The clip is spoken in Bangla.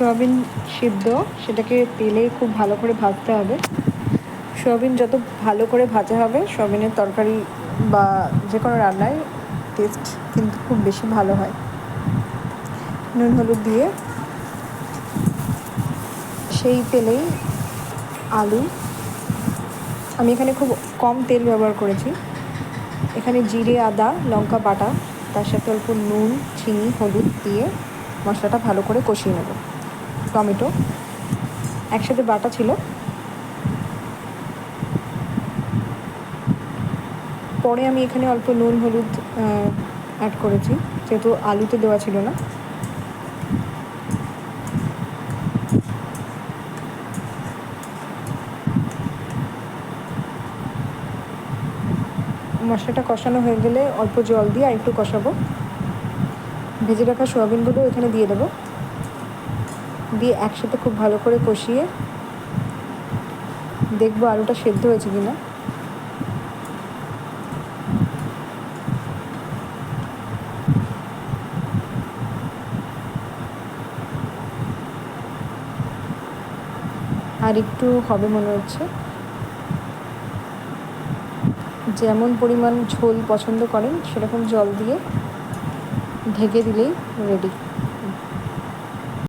সোয়াবিন সিদ্ধ, সেটাকে তেলে খুব ভালো করে ভাজতে হবে। সোয়াবিন যত ভালো করে ভাজা হবে, সোয়াবিনের তরকারি বা যে কোনো রান্নায় টেস্ট কিন্তু খুব বেশি ভালো হয়। নুন হলুদ দিয়ে সেই তেলেই আলু, আমি এখানে খুব কম তেল ব্যবহার করেছি। এখানে জিরে, আদা, লঙ্কা বাটা, তার সাথে অল্প নুন, চিনি, হলুদ দিয়ে মশলাটা ভালো করে কষিয়ে নেব। টমেটো একসাথে বাটা ছিল, পরে আমি এখানে অল্প নুন হলুদ অ্যাড করেছি, যেহেতু আলুতে দেওয়া ছিল না। মশলাটা কষানো হয়ে গেলে অল্প জল দিয়ে আর একটু কষাবো। ভেজে রাখা সোয়াবিনগুলো এখানে দিয়ে দেবো, দিয়ে একসাথে খুব ভালো করে কষিয়ে দেখবো আলুটা সেদ্ধ হয়েছে কিনা। আর একটু হবে মনে হচ্ছে। যেমন পরিমাণ ঝোল পছন্দ করেন সেরকম জল দিয়ে ঢেকে দিলেই রেডি।